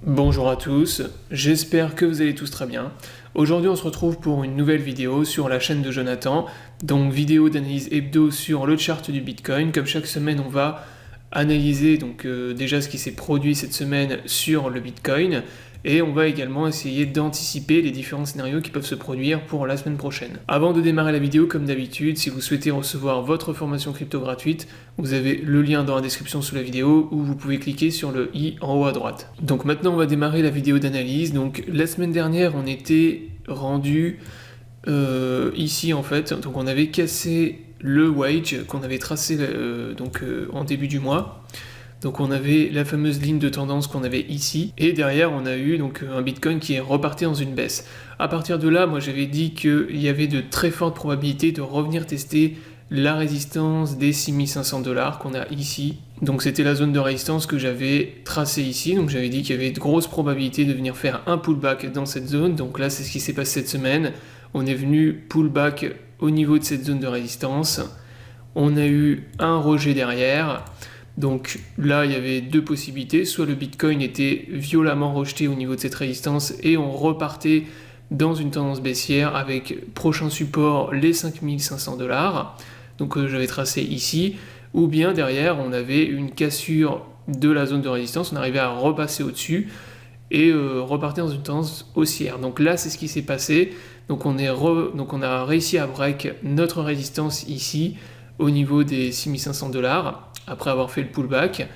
Bonjour à tous, j'espère que vous allez tous très bien. Aujourd'hui on se retrouve pour une nouvelle vidéo sur la chaîne de Jonathan, donc vidéo d'analyse hebdo sur le chart du Bitcoin. Comme chaque semaine on va analyser déjà ce qui s'est produit cette semaine sur le Bitcoin et on va également essayer d'anticiper les différents scénarios qui peuvent se produire pour la semaine prochaine. Avant de démarrer la vidéo, comme d'habitude, si vous souhaitez recevoir votre formation crypto gratuite, vous avez le lien dans la description sous la vidéo ou vous pouvez cliquer sur le i en haut à droite. Donc maintenant on va démarrer la vidéo d'analyse. Donc la semaine dernière on était rendu ici en fait, donc on avait cassé le wedge qu'on avait tracé en début du mois. Donc on avait la fameuse ligne de tendance qu'on avait ici, et derrière on a eu un Bitcoin qui est reparti dans une baisse. À partir de là, moi j'avais dit qu'il y avait de très fortes probabilités de revenir tester la résistance des 6500 $ qu'on a ici. Donc c'était la zone de résistance que j'avais tracée ici, donc j'avais dit qu'il y avait de grosses probabilités de venir faire un pullback dans cette zone. Donc là c'est ce qui s'est passé cette semaine, on est venu pullback au niveau de cette zone de résistance, on a eu un rejet derrière. Donc là, il y avait deux possibilités, soit le Bitcoin était violemment rejeté au niveau de cette résistance et on repartait dans une tendance baissière avec prochain support les 5500 $, donc j'avais tracé ici, ou bien derrière on avait une cassure de la zone de résistance, on arrivait à repasser au-dessus et repartir dans une tendance haussière. Donc là c'est ce qui s'est passé, donc on a réussi à break notre résistance ici au niveau des 6500 $, après avoir fait le pullback,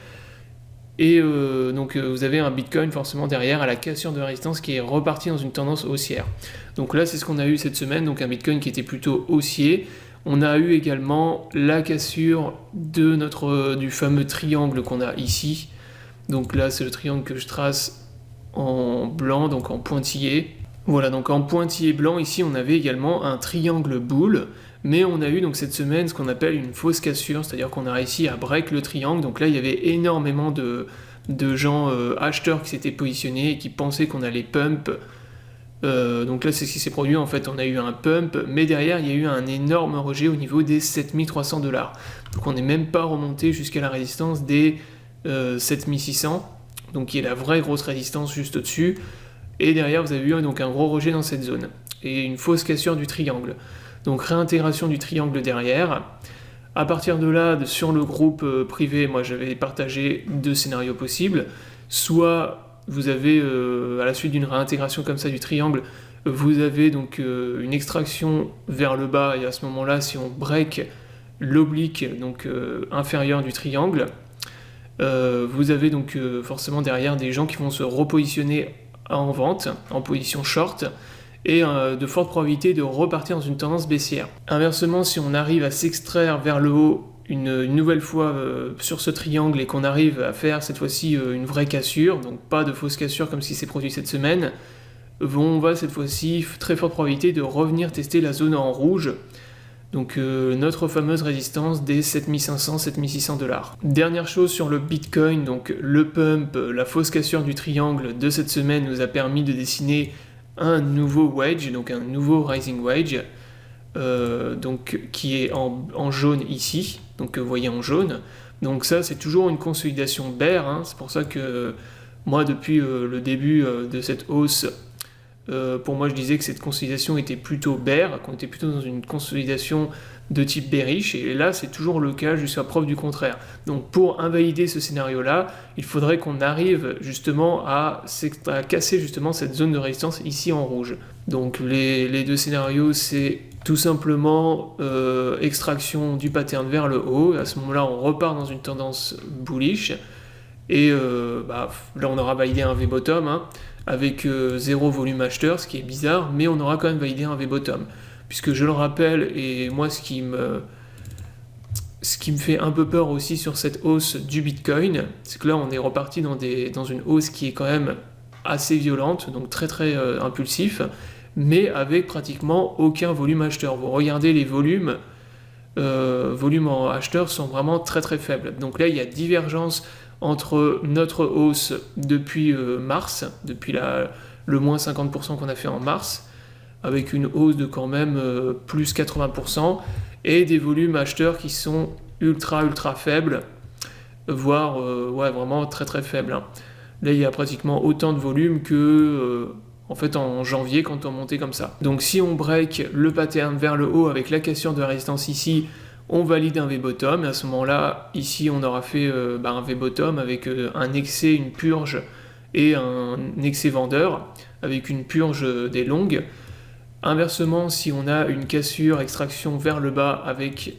et vous avez un Bitcoin forcément derrière à la cassure de résistance qui est reparti dans une tendance haussière. Donc là c'est ce qu'on a eu cette semaine, donc un Bitcoin qui était plutôt haussier. On a eu également la cassure du fameux triangle qu'on a ici. Donc là c'est le triangle que je trace en blanc, donc en pointillé. Voilà, donc en pointillé blanc ici on avait également un triangle bull. Mais on a eu donc cette semaine ce qu'on appelle une fausse cassure, c'est-à-dire qu'on a réussi à break le triangle. Donc là il y avait énormément de gens acheteurs qui s'étaient positionnés et qui pensaient qu'on allait pump. Donc là c'est ce qui s'est produit, en fait on a eu un pump, mais derrière il y a eu un énorme rejet au niveau des 7300 $. Donc on n'est même pas remonté jusqu'à la résistance des 7600, donc qui est la vraie grosse résistance juste au-dessus. Et derrière vous avez eu donc un gros rejet dans cette zone, et une fausse cassure du triangle. Donc réintégration du triangle derrière. À partir de là, sur le groupe privé, moi j'avais partagé deux scénarios possibles. Soit vous avez, à la suite d'une réintégration comme ça du triangle, vous avez donc une extraction vers le bas, et à ce moment-là, si on break l'oblique inférieur du triangle, vous avez donc forcément derrière des gens qui vont se repositionner en vente, en position short, et de fortes probabilités de repartir dans une tendance baissière. Inversement, si on arrive à s'extraire vers le haut une nouvelle fois sur ce triangle et qu'on arrive à faire cette fois-ci une vraie cassure, donc pas de fausse cassure comme ce qui s'est produit cette semaine, on va cette fois-ci très forte probabilité de revenir tester la zone en rouge, donc notre fameuse résistance des 7500-7600 $. Dernière chose sur le Bitcoin, donc le pump, la fausse cassure du triangle de cette semaine nous a permis de dessiner un nouveau wedge, donc un nouveau rising wedge, qui est en jaune ici, donc vous voyez en jaune. Donc ça c'est toujours une consolidation bear, hein. C'est pour ça que moi depuis le début de cette hausse, pour moi je disais que cette consolidation était plutôt bear, qu'on était plutôt dans une consolidation de type bearish, et là c'est toujours le cas jusqu'à preuve du contraire. Donc pour invalider ce scénario-là, il faudrait qu'on arrive justement à casser justement cette zone de résistance ici en rouge. Donc les deux scénarios, c'est tout simplement extraction du pattern vers le haut. À ce moment-là on repart dans une tendance bullish, et là on aura validé un V-bottom, hein, avec zéro volume acheteur, ce qui est bizarre, mais on aura quand même validé un V-bottom. Puisque je le rappelle, et moi ce qui me fait un peu peur aussi sur cette hausse du Bitcoin, c'est que là on est reparti dans une hausse qui est quand même assez violente, donc très très impulsif, mais avec pratiquement aucun volume acheteur. Vous regardez les volumes en acheteur sont vraiment très très faibles. Donc là il y a divergence entre notre hausse depuis mars, depuis le moins 50% qu'on a fait en mars, avec une hausse de quand même plus 80%, et des volumes acheteurs qui sont ultra faibles, voire vraiment très très faibles, hein. Là, il y a pratiquement autant de volume que en fait en janvier quand on montait comme ça. Donc si on break le pattern vers le haut avec la cassure de la résistance ici, on valide un V-bottom, et à ce moment-là, ici on aura fait un V-bottom avec un excès, une purge et un excès vendeur, avec une purge des longues. Inversement, si on a une cassure, extraction vers le bas avec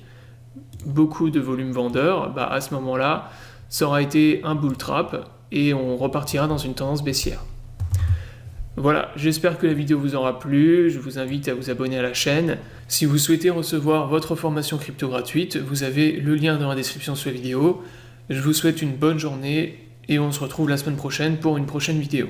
beaucoup de volume vendeur, à ce moment-là, ça aura été un bull trap et on repartira dans une tendance baissière. Voilà, j'espère que la vidéo vous aura plu, je vous invite à vous abonner à la chaîne. Si vous souhaitez recevoir votre formation crypto gratuite, vous avez le lien dans la description sous la vidéo. Je vous souhaite une bonne journée et on se retrouve la semaine prochaine pour une prochaine vidéo.